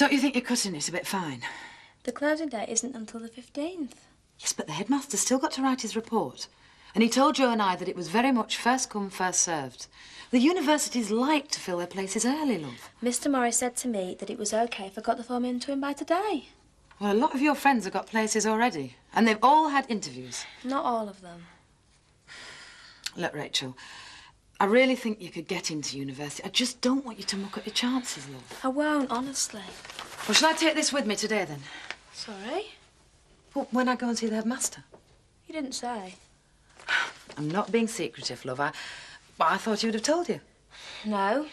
Don't you think you're cutting it a bit fine? The closing date isn't until the 15th. Yes, but the headmaster's still got to write his report. And he told Joe and I that it was very much first come, first served. The universities like to fill their places early, love. Mr. Morris said to me that it was OK if I got the form in to him by today. Well, a lot of your friends have got places already. And they've all had interviews. Not all of them. Look, Rachel, I really think you could get into university. I just don't want you to muck up your chances, love. I won't, honestly. Well, shall I take this with me today, then? Sorry? Well, when I go and see the headmaster. You didn't say. I'm not being secretive, love. I thought he would have told you. No.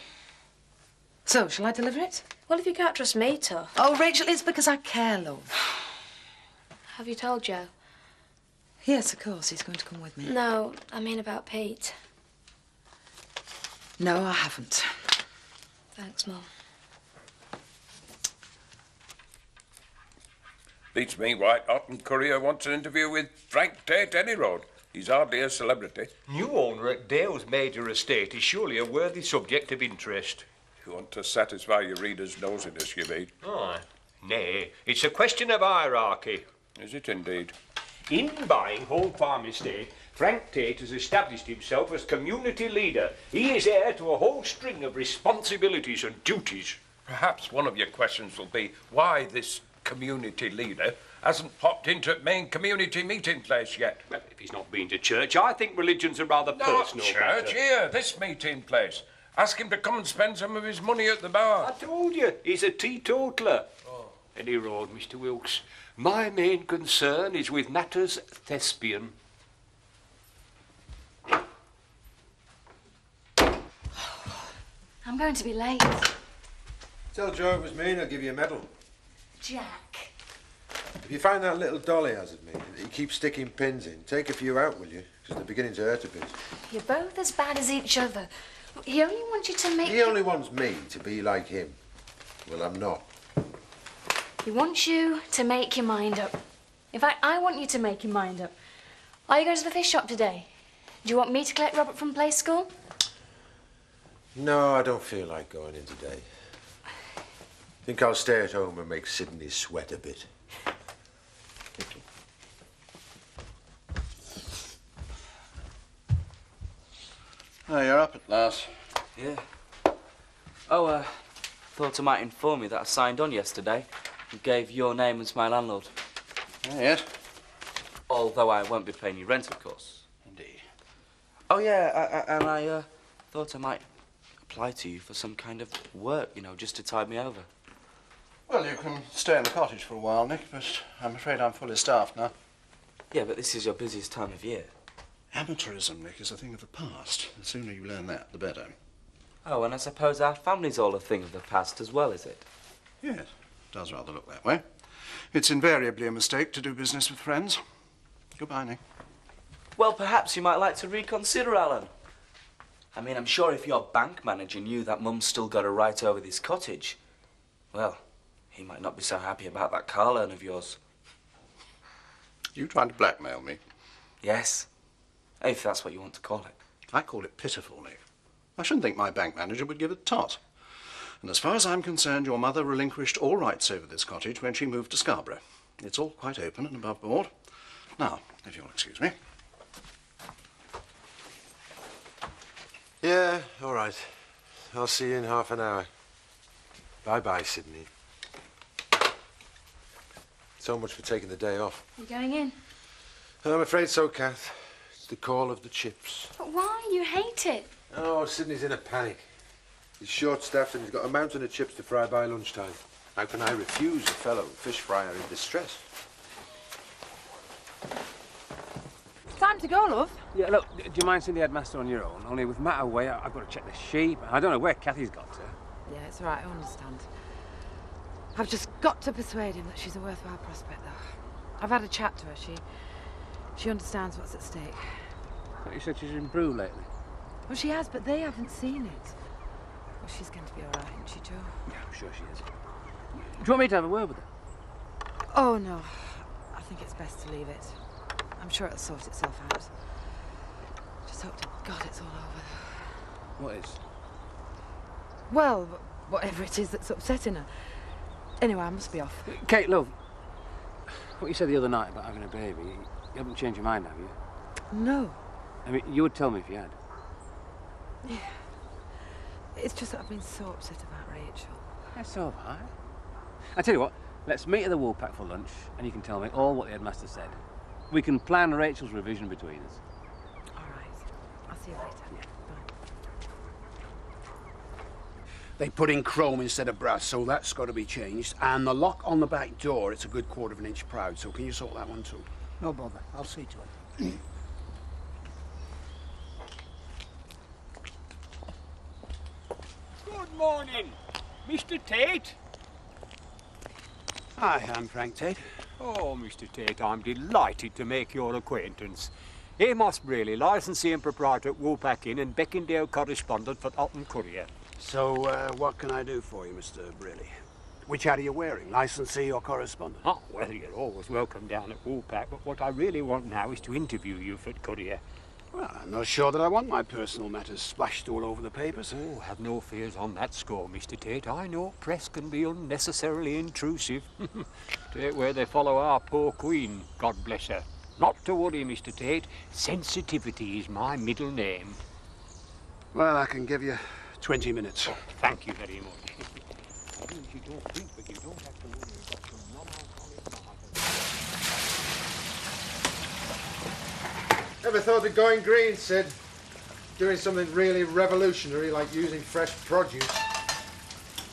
So, shall I deliver it? Well, if you can't trust me to. Oh, Rachel, it's because I care, love. Have you told Joe? Yes, of course. He's going to come with me. No, I mean about Pete. No, I haven't. Thanks, Mum. Beats me White Hot and Courier wants an interview with Frank Tate any road. He's hardly a celebrity. New owner at Dale's major estate is surely a worthy subject of interest. You want to satisfy your readers' nosiness, you mean? Aye. Nay, it's a question of hierarchy. Is it indeed? In buying Home Farm Estate, Frank Tate has established himself as community leader. He is heir to a whole string of responsibilities and duties. Perhaps one of your questions will be why this community leader hasn't popped into the main community meeting place yet. Well, if he's not been to church, I think religion's a rather personal church, matter. here, this meeting place. Ask him to come and spend some of his money at the bar. I told you, he's a teetotaler. Oh. Any road, Mr. Wilkes. My main concern is with matters thespian. I'm going to be late. Tell Joe it was me and I'll give you a medal. Jack. If you find that little doll he has of me, that he keeps sticking pins in, take a few out, will you? Because they're beginning to hurt a bit. You're both as bad as each other. He only wants you to make... He only wants me to be like him. Well, I'm not. He wants you to make your mind up. In fact, I want you to make your mind up. Are you going to the fish shop today? Do you want me to collect Robert from play school? No, I don't feel like going in today. Think I'll stay at home and make Sydney sweat a bit. Oh, you're up at last. Yeah. Oh, thought I might inform you that I signed on yesterday and gave your name as my landlord. Oh, yes? Although I won't be paying you rent, of course. Indeed. Oh, yeah, and I thought I might apply to you for some kind of work, you know, just to tide me over. Well, you can stay in the cottage for a while, Nick, but I'm afraid I'm fully staffed now. Yeah, but this is your busiest time of year. Amateurism, Nick, is a thing of the past. The sooner you learn that, the better. Oh, and I suppose our family's all a thing of the past as well, is it? Yes, it does rather look that way. It's invariably a mistake to do business with friends. Goodbye, Nick. Well, perhaps you might like to reconsider, Alan. I mean, I'm sure if your bank manager knew that Mum's still got a right over this cottage, well, he might not be so happy about that car loan of yours. You trying to blackmail me? Yes, if that's what you want to call it. I call it pitiful, Nick. I shouldn't think my bank manager would give a tot. And as far as I'm concerned, your mother relinquished all rights over this cottage when she moved to Scarborough. It's all quite open and above board. Now, if you'll excuse me. Yeah, all right. I'll see you in half an hour. Bye-bye, Sydney. So much for taking the day off. You going in? I'm afraid so, Kath. It's the call of the chips. But why? You hate it. Oh, Sydney's in a panic. He's short-staffed and he's got a mountain of chips to fry by lunchtime. How can I refuse a fellow fish fryer in distress? Time to go, love. Yeah, look, do you mind seeing the headmaster on your own? Only with Matt away, I've got to check the sheep. I don't know where Kathy's got to. Yeah, it's all right, I understand. I've just got to persuade him that she's a worthwhile prospect, though. I've had a chat to her. She understands what's at stake. But you said she's improved lately. Well, she has, but they haven't seen it. Well, she's going to be all right, isn't she, Joe? Yeah, I'm sure she is. Do you want me to have a word with her? Oh, no. I think it's best to leave it. I'm sure it'll sort itself out. Just hope to God it's all over. What is? Well, whatever it is that's upsetting her. Anyway, I must be off. Kate, love, what you said the other night about having a baby, you haven't changed your mind, have you? No. I mean, you would tell me if you had. Yeah. It's just that I've been so upset about Rachel. Yeah, so have I. I tell you what, let's meet at the Woolpack for lunch, and you can tell me all what the headmaster said. We can plan Rachel's revision between us. All right. I'll see you later. Bye. They put in chrome instead of brass, so that's got to be changed. And the lock on the back door, it's a good 1/4 of an inch proud, so can you sort that one too? No bother. I'll see to it. Good morning, Mr. Tate. Hi, I'm Frank Tate. Oh, Mr. Tate, I'm delighted to make your acquaintance. Amos Braley, licensee and proprietor at Woolpack Inn and Beckindale correspondent for Alton Courier. So, what can I do for you, Mr. Braley? Which hat are you wearing, licensee or correspondent? Oh, well, you're always welcome down at Woolpack, but what I really want now is to interview you for Courier. Well, I'm not sure that I want my personal matters splashed all over the papers. Oh, have no fears on that score, Mr. Tate. I know press can be unnecessarily intrusive. Take where they follow our poor Queen, God bless her. Not to worry, Mr. Tate. Sensitivity is my middle name. Well, I can give you 20 minutes. Oh, thank you very much. I mean, you don't drink, but you don't have to worry about some non-alcoholic market. Ever thought of going green, Sid? Doing something really revolutionary, like using fresh produce.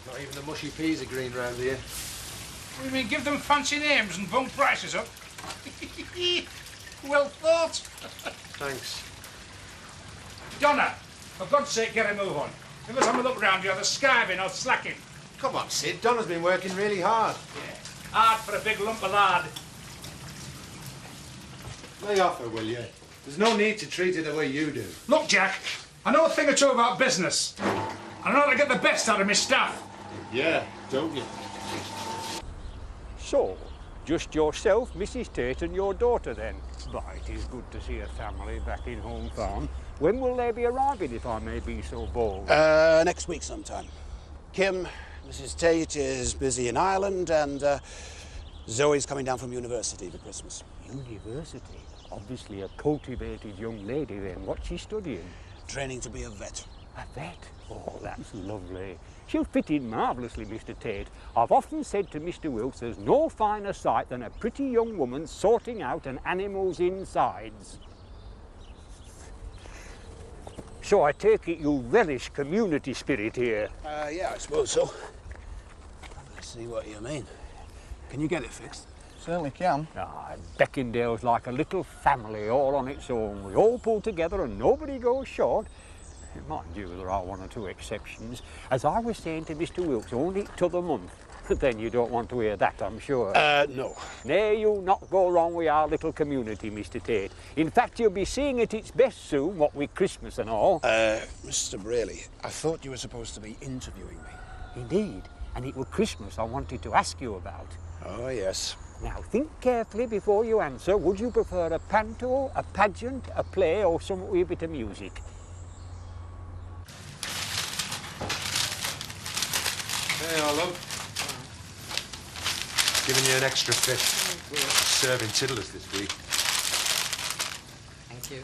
Not even the mushy peas are green round here. What do you mean, give them fancy names and bump prices up? Well thought. Thanks. Donna, for God's sake, get a move on. Give us have a look round here, the skiving or slacking. Come on, Sid. Donna's been working really hard. Yeah. Hard for a big lump of lard. Lay off her, will you? There's no need to treat her the way you do. Look, Jack, I know a thing or two about business. I know how to get the best out of my staff. Yeah, don't you? So, just yourself, Mrs. Tate, and your daughter, then? But it is good to see a family back in home farm. When will they be arriving, if I may be so bold? Next week sometime. Kim, Mrs. Tate is busy in Ireland, and Zoe's coming down from university for Christmas. University? Obviously a cultivated young lady, then. What's she studying? Training to be a vet. A vet? Oh, that's lovely. She'll fit in marvellously, Mr. Tate. I've often said to Mr. Wilkes there's no finer sight than a pretty young woman sorting out an animal's insides. So I take it you relish community spirit here? Yeah, I suppose so. I see what you mean. Can you get it fixed? Certainly can. Ah, Beckindale's like a little family all on its own. We all pull together and nobody goes short. Mind you, there are 1 or 2 exceptions. As I was saying to Mr. Wilkes only t'other month. Then you don't want to hear that, I'm sure. No. Nay, you'll not go wrong with our little community, Mr. Tate. In fact, you'll be seeing at its best soon, what with Christmas and all. Mr. Braley, I thought you were supposed to be interviewing me. Indeed. And it was Christmas I wanted to ask you about. Oh, yes. Now, think carefully before you answer. Would you prefer a panto, a pageant, a play, or something with a bit of music? Hey, Arlo. Giving you an extra fish. Serving tiddlers this week. Thank you.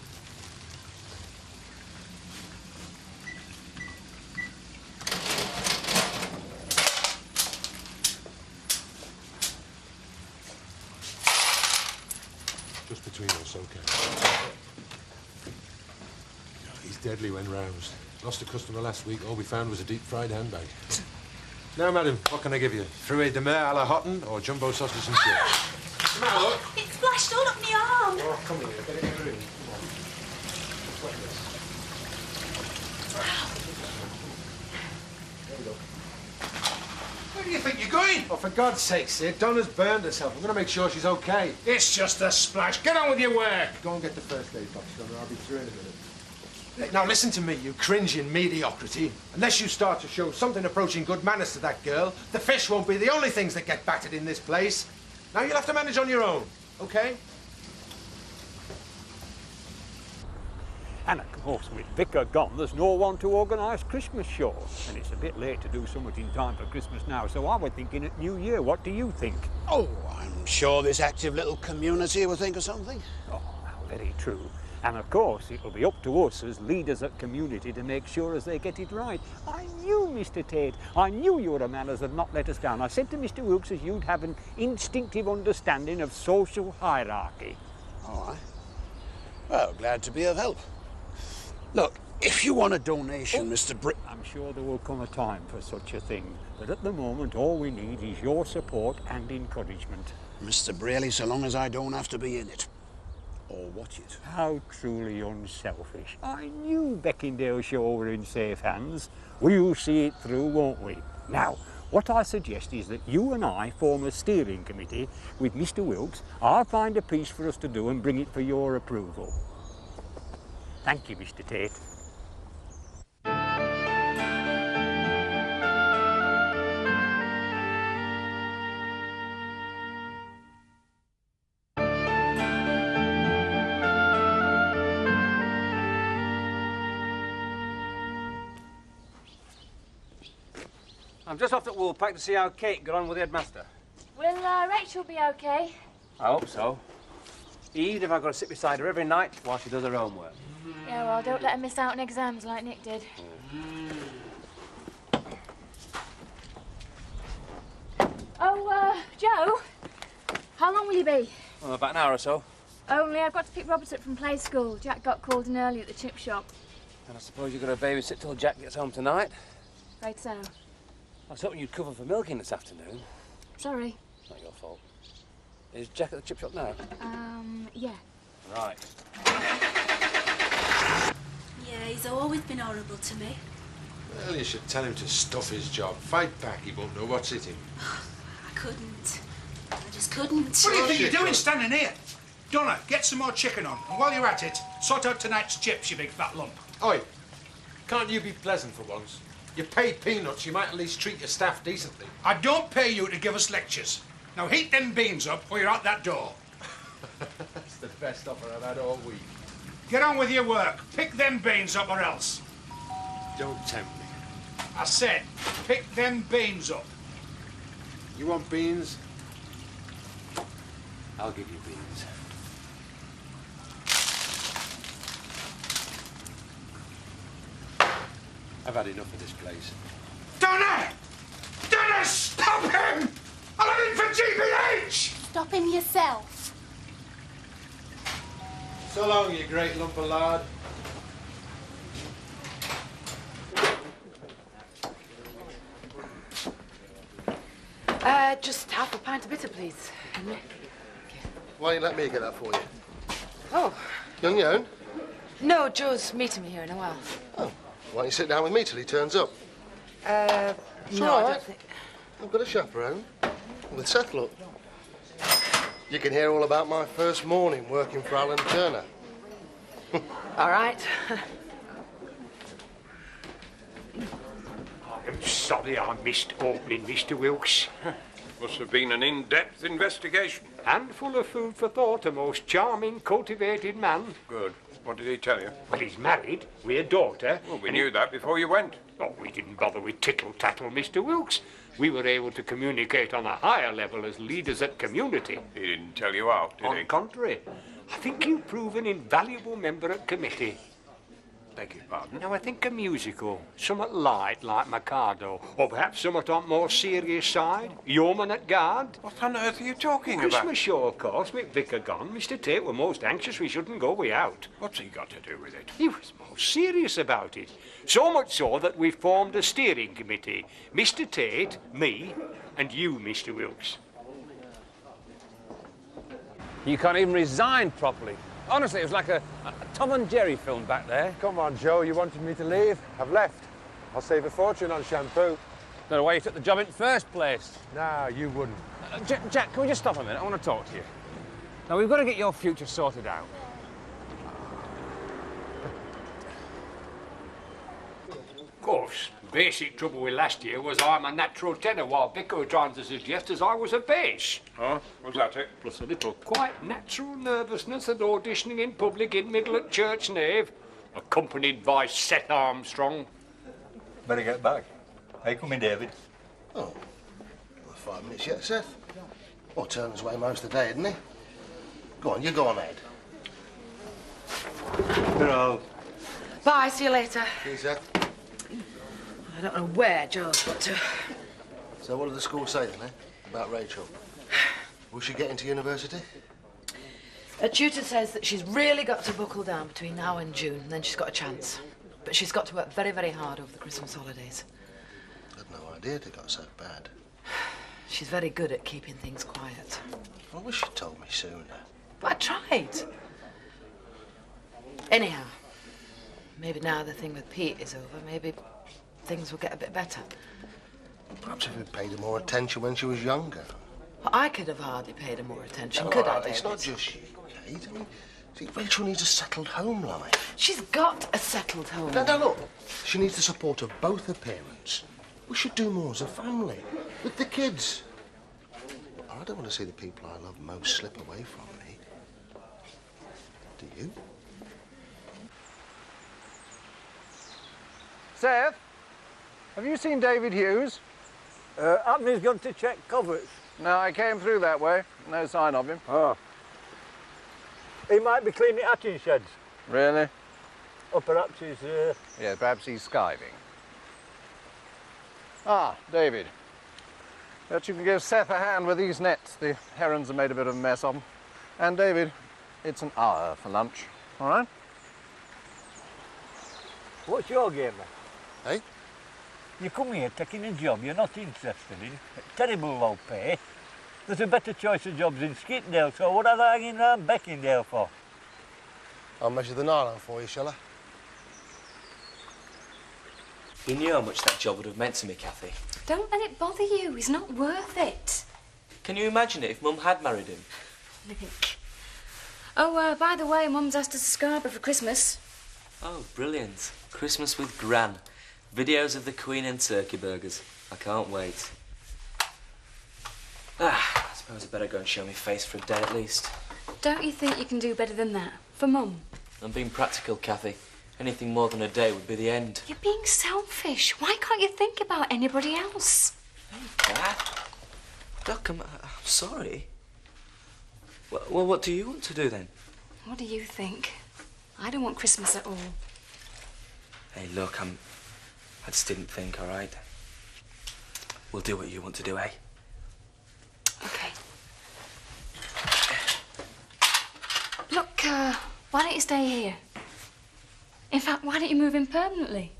Just between us, okay. He's deadly when roused. Lost a customer last week. All we found was a deep-fried handbag. Now, madam, what can I give you? Fruit de mer à la Houghton or jumbo sausage and chips? What's the matter, look? It splashed all up my arm. Oh, come here. Get it in the room. Come on. Just like this. There we go. Where do you think you're going? Oh, for God's sake, Sid, Donna's burned herself. I'm going to make sure she's okay. It's just a splash. Get on with your work. Go and get the first aid box, Donna. I'll be through in a minute. Now, listen to me, you cringing mediocrity. Unless you start to show something approaching good manners to that girl, the fish won't be the only things that get battered in this place. Now, you'll have to manage on your own, okay? And of course, with Vicar gone, there's no one to organise Christmas shows. And it's a bit late to do something in time for Christmas now, so I was thinking at New Year. What do you think? Oh, I'm sure this active little community will think of something. Oh, very true. And of course, it'll be up to us as leaders at community to make sure as they get it right. I knew, Mr. Tate, I knew you were a man as had not let us down. I said to Mr. Wilkes as you'd have an instinctive understanding of social hierarchy. All right. Well, glad to be of help. Look, if you want a donation, Mr. I'm sure there will come a time for such a thing. But at the moment, all we need is your support and encouragement. Mr. Braley, so long as I don't have to be in it. Or watch it. How truly unselfish. I knew Beckindale Show were in safe hands. We'll see it through, won't we? Now, what I suggest is that you and I form a steering committee with Mr. Wilkes. I'll find a piece for us to do and bring it for your approval. Thank you, Mr. Tate. I'm just off at Woolpack to see how Kate got on with the headmaster. Will Rachel be okay? I hope so. Even if I've got to sit beside her every night while she does her homework. Yeah, well, don't let her miss out on exams like Nick did. Oh, Joe, how long will you be? Well, about an hour or so. Only I've got to pick Robert up from play school. Jack got called in early at the chip shop. And I suppose you're going to babysit till Jack gets home tonight? Right so. I was hoping you'd cover for milking this afternoon. Sorry. Not your fault. Is Jack at the chip shop now? Yeah. Right. Yeah, he's always been horrible to me. Well, you should tell him to stuff his job. Fight back, he won't know what's hit him. I couldn't. I just couldn't. What do you think you're doing standing here? Donna, get some more chicken on. And while you're at it, sort out tonight's chips, you big fat lump. Oi, can't you be pleasant for once? You pay peanuts, you might at least treat your staff decently. I don't pay you to give us lectures. Now heat them beans up or you're out that door. That's the best offer I've had all week. Get on with your work. Pick them beans up or else. Don't tempt me. I said, pick them beans up. You want beans? I'll give you beans. I've had enough of this place. Donna! Donna, stop him! I'll have him for GBH! Stop him yourself. So long, you great lump of lard. Just half a pint of bitter, please. Henry. Why don't you let me get that for you? Oh. You on your own? No, Joe's meeting me here in a while. Oh. Why don't you sit down with me till he turns up? It's No, all I right. don't think... I've got a chaperone. With Seth, look. You can hear all about my first morning working for Alan Turner. All right. I'm sorry I missed opening, Mr. Wilkes. Must have been an in-depth investigation. And full of food for thought, a most charming, cultivated man. Good. What did he tell you? Well, he's married, with a daughter. Well, we knew that before you went. Oh, we didn't bother with tittle-tattle, Mr. Wilkes. We were able to communicate on a higher level as leaders at community. He didn't tell you out, did On he? the contrary, I think you prove an invaluable member at committee. Beg your pardon? Now, I think a musical, somewhat light like Mikado, or perhaps somewhat on more serious side, Yeoman at Guard. What on earth are you talking Christmas about? show, of course, with Vicar gone. Mr. Tate were most anxious we shouldn't go without. What's he got to do with it? He was most serious about it. So much so that we formed a steering committee. Mr. Tate, me, and you, Mr. Wilkes. You can't even resign properly. Honestly, it was like a Tom and Jerry film back there. Come on, Joe, you wanted me to leave. I've left. I'll save a fortune on shampoo. Don't know why you took the job in the first place. No, you wouldn't. Jack, can we just stop a minute? I want to talk to you. Now, we've got to get your future sorted out. Of course, basic trouble with last year was I'm a natural tenor, while Vicar was trying to suggest as I was a bass. Oh, was that it? Plus a little quite natural nervousness at auditioning in public in middle at church nave. accompanied by Seth Armstrong. Better get back. Hey, come in, David. Oh, well, 5 minutes yet, Seth. Well, Turner's away most of the day, isn't he? Go on, you go on ahead. Hello. Bye, see you later. See you, Seth. I don't know where Joe's got to. So what did the school say then, about Rachel? Will she get into university? Her tutor says that she's really got to buckle down between now and June, and then she's got a chance. But she's got to work very, very hard over the Christmas holidays. I had no idea it got so bad. She's very good at keeping things quiet. I wish you'd told me sooner. I tried. Anyhow, maybe now the thing with Pete is over, maybe things will get a bit better. Perhaps if we'd paid her more attention when she was younger. Well, I could have hardly paid her more attention, could I, David? It's not just you, Kate. I mean, see, Rachel needs a settled home life. She's got a settled home. No, look. She needs the support of both her parents. We should do more as a family, with the kids. I don't want to see the people I love most slip away from me. Do you? Seth, have you seen David Hughes? Abney's gone to check covers. No, I came through that way. No sign of him. Oh. He might be cleaning hatching sheds. Really? Or perhaps he's... Yeah, perhaps he's skiving. Ah, David. Bet you can give Seth a hand with these nets. The herons have made a bit of a mess of them. And, David, it's an hour for lunch, all right? What's your game, then? Hey? You come here taking a job you're not interested in, terrible low pay. There's a better choice of jobs in Skipdale, so what are they hanging around Beckingdale for? I'll measure the nylon for you, shall I? You knew how much that job would have meant to me, Kathy. Don't let it bother you. He's not worth it. Can you imagine it if Mum had married him? Nick. Oh, by the way, Mum's asked us to Scarborough for Christmas. Oh, brilliant. Christmas with Gran. Videos of the Queen and turkey burgers. I can't wait. I suppose I better go and show my face for a day at least. Don't you think you can do better than that? For Mum? I'm being practical, Kathy. Anything more than a day would be the end. You're being selfish. Why can't you think about anybody else? Hey, Kath. Look, I'm sorry. Well, what do you want to do then? What do you think? I don't want Christmas at all. Hey, look, I just didn't think, all right? We'll do what you want to do, eh? Okay. Look, why don't you stay here? In fact, why don't you move in permanently?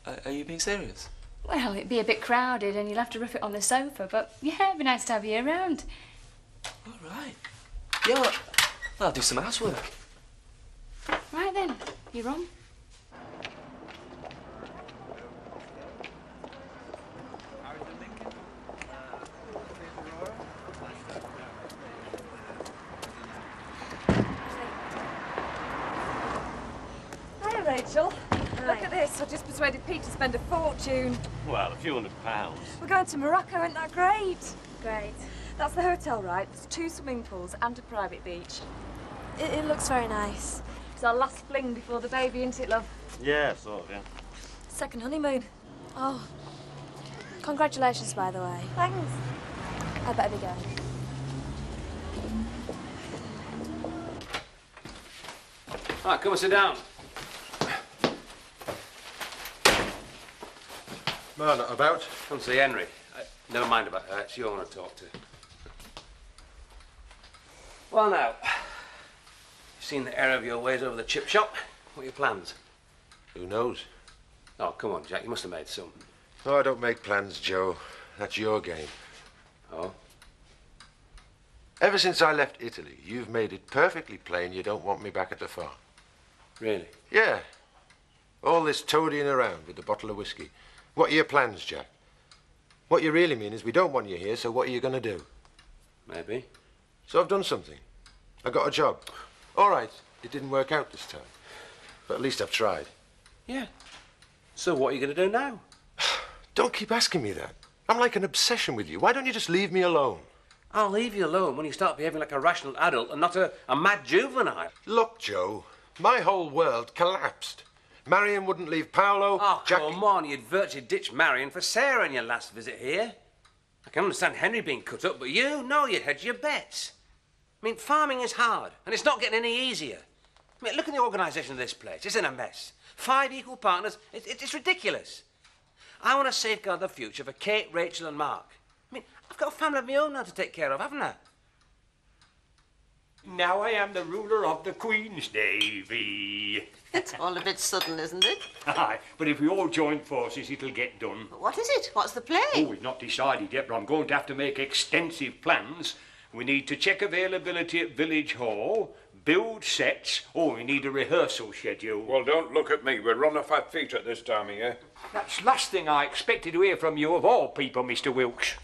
Are you being serious? Well, it'd be a bit crowded and you'll have to rough it on the sofa, but yeah, it'd be nice to have you around. All right. Yeah, well, I'll do some housework. Right then, you're on. Hiya, Rachel. Look at this. I just persuaded Pete to spend a fortune. Well, a few £100. We're going to Morocco. Isn't that great? Great. That's the hotel, right? There's 2 swimming pools and a private beach. It looks very nice. It's our last fling before the baby, isn't it, love? Yeah, sort of, yeah. Second honeymoon. Oh. Congratulations, by the way. Thanks. I better be going. Right, come and sit down. No, not about. Come see Henry. Never mind about her. It's you I want to talk to. Well, now, you've seen the error of your ways over the chip shop. What are your plans? Who knows? Oh, come on, Jack. You must have made some. Oh, I don't make plans, Joe. That's your game. Oh? Ever since I left Italy, you've made it perfectly plain you don't want me back at the farm. Really? Yeah. All this toadying around with the bottle of whiskey. What are your plans, Jack? What you really mean is we don't want you here, so what are you going to do? Maybe. So I've done something. I got a job. All right, it didn't work out this time. But at least I've tried. Yeah. So what are you going to do now? Don't keep asking me that. I'm like an obsession with you. Why don't you just leave me alone? I'll leave you alone when you start behaving like a rational adult and not a mad juvenile. Look, Joe, My whole world collapsed. Marion wouldn't leave Paolo. Oh, Jack... come on. You'd virtually ditched Marion for Sarah in your last visit here. I can understand Henry being cut up, but you know you'd hedge your bets. I mean, farming is hard, and it's not getting any easier. I mean, look at the organisation of this place. It's in a mess. 5 equal partners. It's ridiculous. I want to safeguard the future for Kate, Rachel and Mark. I mean, I've got a family of my own now to take care of, haven't I? Now I am the ruler of the Queen's Navy. It's all a bit sudden, isn't it? Aye, but if we all join forces, it'll get done. What is it? What's the plan? Oh, we've not decided yet, but I'm going to have to make extensive plans. We need to check availability at Village Hall, build sets. Oh, we need a rehearsal schedule. Well, don't look at me. We're on off our feet at this time of year. That's the last thing I expected to hear from you of all people, Mr. Wilkes.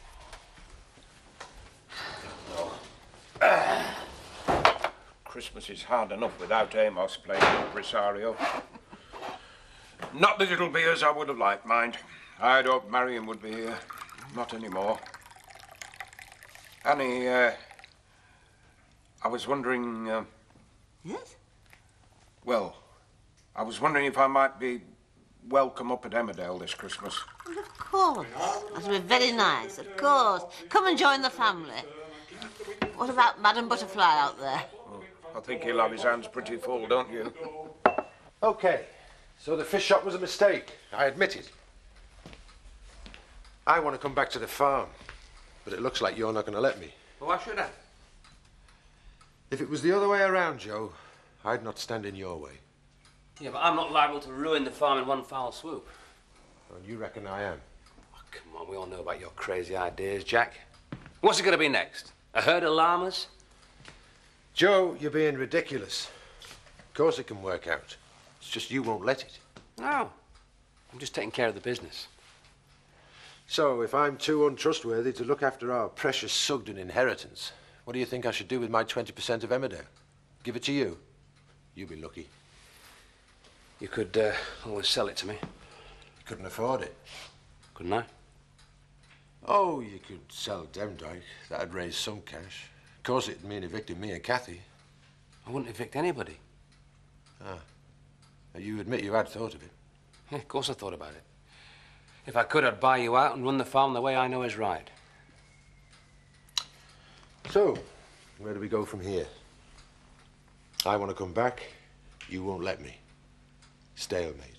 Christmas is hard enough without Amos playing impresario. Not that it'll be as I would have liked, mind. I'd hoped Marion would be here. Not anymore. Annie, I was wondering... Yes? Well, I was wondering if I might be welcome up at Emmerdale this Christmas. Well, of course. That'll be very nice, of course. Come and join the family. What about Madam Butterfly out there? I think he'll have his hands pretty full, don't you? OK, so the fish shop was a mistake. I admit it. I want to come back to the farm, but it looks like you're not going to let me. Well, why should I? If it was the other way around, Joe, I'd not stand in your way. Yeah, but I'm not liable to ruin the farm in one foul swoop. And you reckon I am? Oh, come on, we all know about your crazy ideas, Jack. What's it going to be next? A herd of llamas? Joe, you're being ridiculous. Of course it can work out. It's just you won't let it. No. I'm just taking care of the business. So, if I'm too untrustworthy to look after our precious Sugden inheritance, what do you think I should do with my 20% of Emmerdale? Give it to you? You'll be lucky. You could always sell it to me. You couldn't afford it. Couldn't I? Oh, you could sell Demdike. That'd raise some cash. Of course, it'd mean evicting me and Kathy. I wouldn't evict anybody. Ah. Now, you admit you had thought of it. Yeah, of course I thought about it. If I could, I'd buy you out and run the farm the way I know is right. So, where do we go from here? I want to come back. You won't let me. Stalemate.